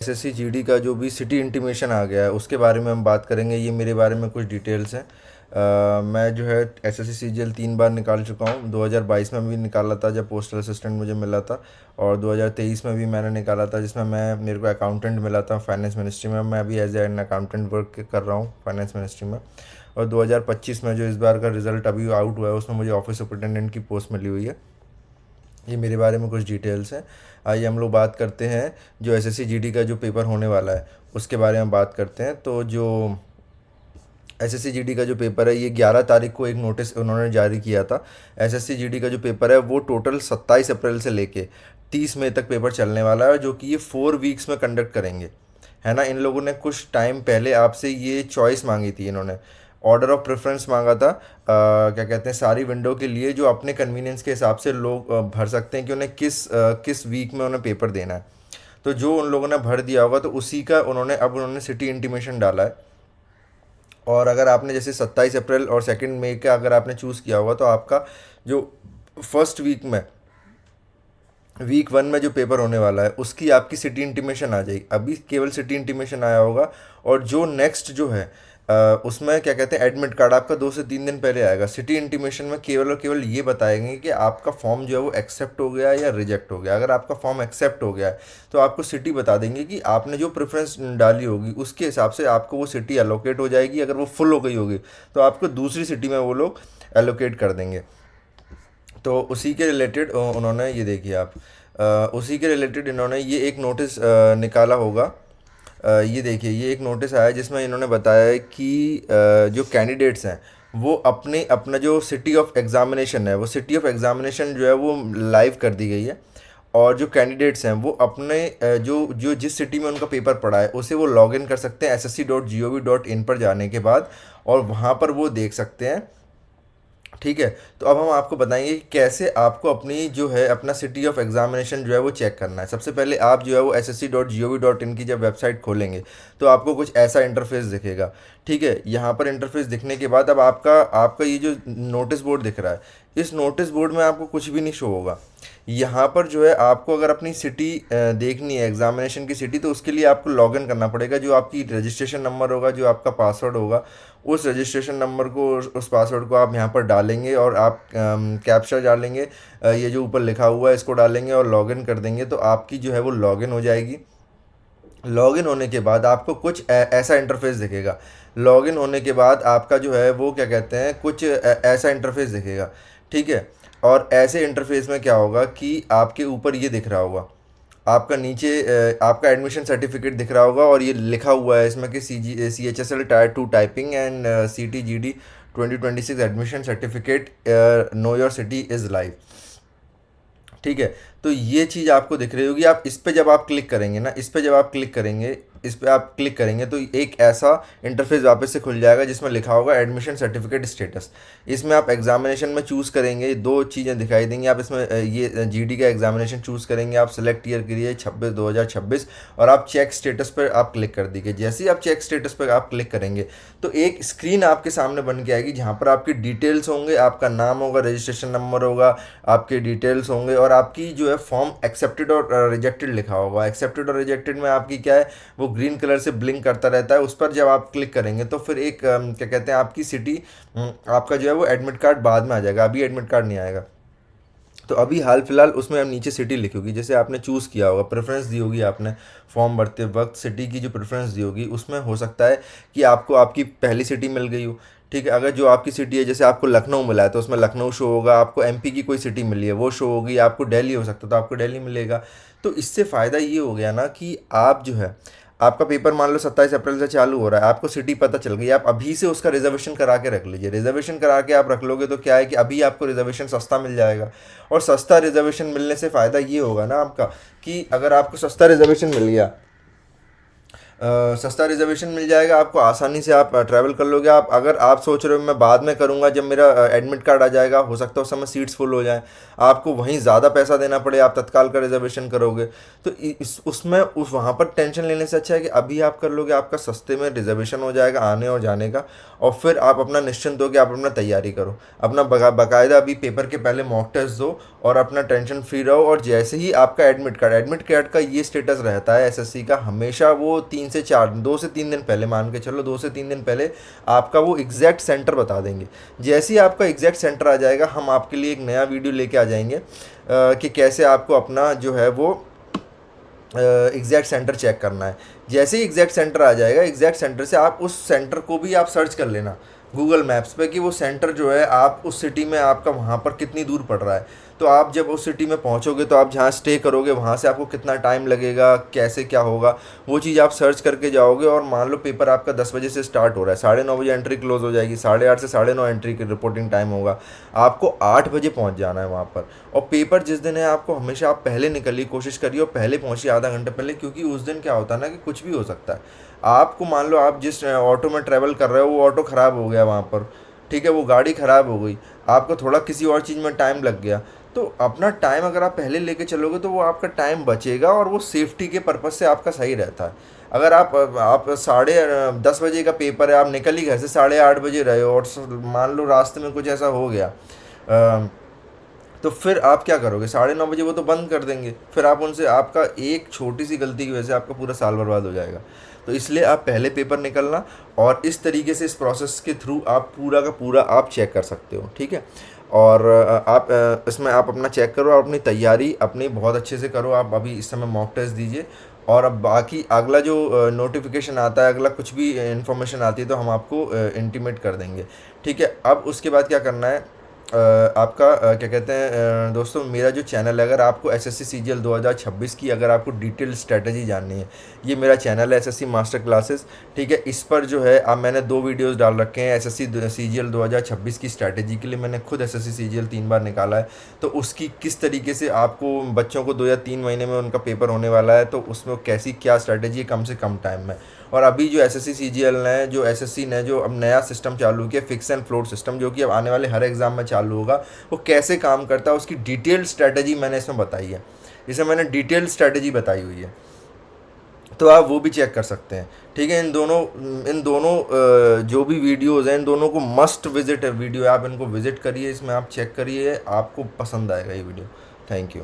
SSC GD का जो भी सिटी इंटीमेशन आ गया है उसके बारे में हम बात करेंगे। ये मेरे बारे में कुछ डिटेल्स हैं। मैं जो है एसएससी सीजीएल 3 बार निकाल चुका हूँ। 2022 में भी निकाला था जब पोस्टल असिस्टेंट मुझे मिला था, और 2023 में भी मैंने निकाला था जिसमें मेरे को अकाउंटेंट मिला था फाइनेंस मिनिस्ट्री में। मैं अभी एज एन अकाउंटेंट वर्क कर रहा हूँ फाइनेंस मिनिस्ट्री में। और 2025 में जो इस बार का रिज़ल्ट अभी आउट हुआ है उसमें मुझे ऑफिस सुपरिटेंडेंट की पोस्ट मिली हुई है। ये मेरे बारे में कुछ डिटेल्स हैं। आइए हम लोग बात करते हैं जो एसएससी जीडी का जो पेपर होने वाला है उसके बारे में बात करते हैं। तो जो एसएससी जीडी का जो पेपर है, ये 11 तारीख को एक नोटिस उन्होंने जारी किया था। एसएससी जीडी का जो पेपर है वो टोटल 27 अप्रैल से लेके 30 मई तक पेपर चलने वाला है, जो कि ये 4 वीक्स में कंडक्ट करेंगे, है ना। इन लोगों ने कुछ टाइम पहले आपसे ये चॉइस मांगी थी, इन्होंने ऑर्डर ऑफ प्रेफरेंस मांगा था। क्या कहते हैं, सारी विंडो के लिए जो अपने कन्वीनियंस के हिसाब से लोग भर सकते हैं कि उन्हें किस वीक में उन्हें पेपर देना है। तो जो उन लोगों ने भर दिया होगा तो उसी का उन्होंने सिटी इंटीमेशन डाला है। और अगर आपने जैसे 27 अप्रैल और 2 मई का अगर आपने चूज़ किया होगा तो आपका जो फर्स्ट वीक 1 में जो पेपर होने वाला है उसकी आपकी सिटी इंटीमेशन आ जाएगी। अभी केवल सिटी इंटीमेशन आया होगा, और जो नेक्स्ट जो है उसमें क्या कहते हैं एडमिट कार्ड आपका 2 से 3 दिन पहले आएगा। सिटी इंटीमेशन में केवल और केवल ये बताएंगे कि आपका फॉर्म जो है वो एक्सेप्ट हो गया या रिजेक्ट हो गया। अगर आपका फॉर्म एक्सेप्ट हो गया है तो आपको सिटी बता देंगे कि आपने जो प्रेफरेंस डाली होगी उसके हिसाब से आपको वो सिटी एलोकेट हो जाएगी। अगर वो फुल हो गई होगी तो आपको दूसरी सिटी में वो लोग एलोकेट कर देंगे। तो उसी के रिलेटेड उन्होंने ये देखिए आप उसी के रिलेटेड इन्होंने ये एक नोटिस निकाला होगा। ये देखिए ये एक नोटिस आया जिसमें इन्होंने बताया है कि जो कैंडिडेट्स हैं वो अपना जो सिटी ऑफ एग्ज़ामिनेशन है, वो सिटी ऑफ एग्ज़ामिनेशन जो है वो लाइव कर दी गई है। और जो कैंडिडेट्स हैं वो अपने जो जो जिस सिटी में उनका पेपर पड़ा है उसे वो लॉग इन कर सकते हैं ssc.gov.in पर जाने के बाद, और वहाँ पर वो देख सकते हैं। ठीक है, तो अब हम आपको बताएंगे कि कैसे आपको अपनी जो है अपना सिटी ऑफ एग्जामिनेशन जो है वो चेक करना है। सबसे पहले आप जो है वो ssc.gov.in की जब वेबसाइट खोलेंगे तो आपको कुछ ऐसा इंटरफेस दिखेगा। ठीक है, यहाँ पर इंटरफेस दिखने के बाद अब आपका आपका ये जो नोटिस बोर्ड दिख रहा है, इस नोटिस बोर्ड में आपको कुछ भी नहीं शो होगा। यहाँ पर जो है आपको अगर अपनी सिटी देखनी है एग्जामिनेशन की सिटी, तो उसके लिए आपको लॉगिन करना पड़ेगा। जो आपकी रजिस्ट्रेशन नंबर होगा, जो आपका पासवर्ड होगा, उस रजिस्ट्रेशन नंबर को उस पासवर्ड को आप यहाँ पर डालेंगे और आप कैप्चा डालेंगे। ये जो ऊपर लिखा हुआ है इसको डालेंगे और लॉगिन कर देंगे तो आपकी जो है वो लॉगिन हो जाएगी। लॉगिन होने के बाद आपको कुछ ऐसा इंटरफेस दिखेगा। लॉगिन होने के बाद आपका जो है वो क्या कहते हैं कुछ ऐसा इंटरफेस दिखेगा। ठीक है, और ऐसे इंटरफेस में क्या होगा कि आपके ऊपर ये दिख रहा होगा, आपका नीचे आपका एडमिशन सर्टिफिकेट दिख रहा होगा, और ये लिखा हुआ है इसमें कि CHSL Tier 2 typing and CTGD 2026 admission certificate, know your city is live. ठीक है, तो ये चीज़ आपको दिख रही होगी। आप इस पे जब आप क्लिक करेंगे ना, इस पे आप क्लिक करेंगे तो एक ऐसा इंटरफेस वापस से खुल जाएगा जिसमें लिखा होगा एडमिशन सर्टिफिकेट स्टेटस। इसमें आप एग्जामिनेशन में चूज़ करेंगे, दो चीज़ें दिखाई देंगी। आप इसमें ये जीडी का एग्जामिनेशन चूज़ करेंगे, आप सेलेक्ट ईयर करिए 2026, और आप चेक स्टेटस पर आप क्लिक कर दीजिए। जैसे ही आप चेक स्टेटस पर आप क्लिक करेंगे तो एक स्क्रीन आपके सामने बन के आएगी जहाँ पर आपकी डिटेल्स होंगे, आपका नाम होगा, रजिस्ट्रेशन नंबर होगा, आपके डिटेल्स होंगे, और आपकी जो है फॉर्म एक्सेप्टेड और रिजेक्टेड लिखा होगा। एक्सेप्टेड और रिजेक्टेड में आपकी क्या है वो ग्रीन कलर से ब्लिंक करता रहता है। उस पर जब आप क्लिक करेंगे तो फिर एक क्या कहते हैं आपकी सिटी आपका जो है वो एडमिट कार्ड बाद में आ जाएगा, अभी एडमिट कार्ड नहीं आएगा। तो अभी हाल फिलहाल उसमें हम नीचे सिटी लिखी होगी, जैसे आपने चूज़ किया होगा, प्रेफरेंस दी होगी आपने फॉर्म भरते वक्त, सिटी की जो प्रेफरेंस दी होगी उसमें हो सकता है कि आपको आपकी पहली सिटी मिल गई हो। ठीक है, अगर जो आपकी सिटी है जैसे आपको लखनऊ मिला है तो उसमें लखनऊ शो होगा, आपको एमपी की कोई सिटी मिली है वो शो होगी, आपको दिल्ली हो सकता है तो आपको दिल्ली मिलेगा। तो इससे फ़ायदा ये हो गया ना कि आप जो है आपका पेपर मान लो 27 अप्रैल से चालू हो रहा है, आपको सिटी पता चल गई, आप अभी से उसका रिजर्वेशन करा के रख लीजिए। रिजर्वेशन करा के आप रख लोगे तो क्या है कि अभी आपको रिजर्वेशन सस्ता मिल जाएगा। और सस्ता रिजर्वेशन मिलने से फ़ायदा ये होगा ना आपका कि अगर आपको सस्ता रिजर्वेशन मिल गया, सस्ता रिजर्वेशन मिल जाएगा आपको, आसानी से आप ट्रैवल कर लोगे। आप अगर आप सोच रहे हो मैं बाद में करूँगा जब मेरा एडमिट कार्ड आ जाएगा, हो सकता है उस समय सीट्स फुल हो जाएं, आपको वहीं ज़्यादा पैसा देना पड़े, आप तत्काल का रिजर्वेशन करोगे तो इस उसमें उस वहाँ पर टेंशन लेने से अच्छा है कि अभी आप कर लोगे, आपका सस्ते में रिजर्वेशन हो जाएगा आने और जाने का। और फिर आप अपना निश्चिंत हो कि आप अपना तैयारी करो, अपना बाकायदा अभी पेपर के पहले मॉक टेस्ट दो और अपना टेंशन फ्री रहो। और जैसे ही आपका एडमिट कार्ड का ये स्टेटस रहता है एसएससी का, हमेशा वो 2 से 3 दिन पहले, मान के चलो 2 से 3 दिन पहले आपका वो एग्जैक्ट सेंटर बता देंगे। जैसे ही आपका एग्जैक्ट सेंटर आ जाएगा, हम आपके लिए एक नया वीडियो लेके आ जाएंगे कि कैसे आपको अपना जो है वो एग्जैक्ट सेंटर चेक करना है। जैसे ही एग्जैक्ट सेंटर आ जाएगा, एग्जैक्ट सेंटर से आप उस सेंटर को भी आप सर्च कर लेना गूगल मैप्स पे कि वो सेंटर जो है आप उस सिटी में आपका वहाँ पर कितनी दूर पड़ रहा है। तो आप जब उस सिटी में पहुँचोगे तो आप जहाँ स्टे करोगे वहाँ से आपको कितना टाइम लगेगा, कैसे क्या होगा, वो चीज़ आप सर्च करके जाओगे। और मान लो पेपर आपका 10 बजे से स्टार्ट हो रहा है, 9:30 बजे एंट्री क्लोज हो जाएगी, 8:30 से 9:30 एंट्री की रिपोर्टिंग टाइम होगा, आपको 8 बजे पहुँच जाना है वहाँ पर। और पेपर जिस दिन है आपको हमेशा आप पहले निकलिए, कोशिश करिए और पहले पहुँचिए, आधा घंटे पहले, क्योंकि उस दिन क्या होता है ना कि कुछ भी हो सकता है। आपको मान लो आप जिस ऑटो में ट्रैवल कर रहे हो वो ऑटो ख़राब हो गया वहाँ पर, ठीक है, वो गाड़ी ख़राब हो गई, आपको थोड़ा किसी और चीज़ में टाइम लग गया, तो अपना टाइम अगर आप पहले लेके चलोगे तो वो आपका टाइम बचेगा और वो सेफ्टी के पर्पज़ से आपका सही रहता है। अगर आप 10:30 बजे का पेपर है, आप निकल ही घर से 8:30 बजे रहे हो और मान लो रास्ते में कुछ ऐसा हो गया, तो फिर आप क्या करोगे? 9:30 बजे वो तो बंद कर देंगे, फिर आप उनसे, आपका एक छोटी सी गलती की वजह से आपका पूरा साल बर्बाद हो जाएगा। तो इसलिए आप पहले पेपर निकलना, और इस तरीके से इस प्रोसेस के थ्रू आप पूरा का पूरा आप चेक कर सकते हो, ठीक है। और इसमें आप अपना चेक करो, आप अपनी तैयारी अपनी बहुत अच्छे से करो। आप अभी इस समय मॉक टेस्ट दीजिए, और अब बाकी अगला जो नोटिफिकेशन आता है, अगला कुछ भी इन्फॉर्मेशन आती है तो हम आपको इंटीमेट कर देंगे, ठीक है। अब उसके बाद क्या करना है, आपका क्या कहते हैं दोस्तों, मेरा जो चैनल है, अगर आपको एसएससी सीजीएल 2026 की अगर आपको डिटेल स्ट्रेटजी जाननी है, ये मेरा चैनल है एसएससी मास्टर क्लासेस, ठीक है। इस पर जो है अब मैंने 2 वीडियोस डाल रखे हैं एसएससी सीजीएल 2026 की स्ट्रैटेजी के लिए। मैंने खुद एसएससी सीजीएल 3 बार निकाला है, तो उसकी किस तरीके से आपको बच्चों को 2 या 3 महीने में उनका पेपर होने वाला है, तो उसमें कैसी क्या स्ट्रैटेजी है कम से कम टाइम में। और अभी जो एसएससी सीजीएल ने, जो एसएससी ने जो अब नया सिस्टम चालू किया, फिक्स एंड फ्लोट सिस्टम, जो कि अब आने वाले हर एग्ज़ाम में चालू होगा, वो कैसे काम करता है उसकी डिटेल्ड स्ट्रैटेजी मैंने इसमें बताई है। इसे मैंने डिटेल्ड स्ट्रैटेजी बताई हुई है, तो आप वो भी चेक कर सकते हैं, ठीक है। इन दोनों जो भी वीडियोज़ हैं, इन दोनों को मस्ट विजिट वीडियो है, आप इनको विजिट करिए, इसमें आप चेक करिए, आपको पसंद आएगा ये वीडियो। Thank you.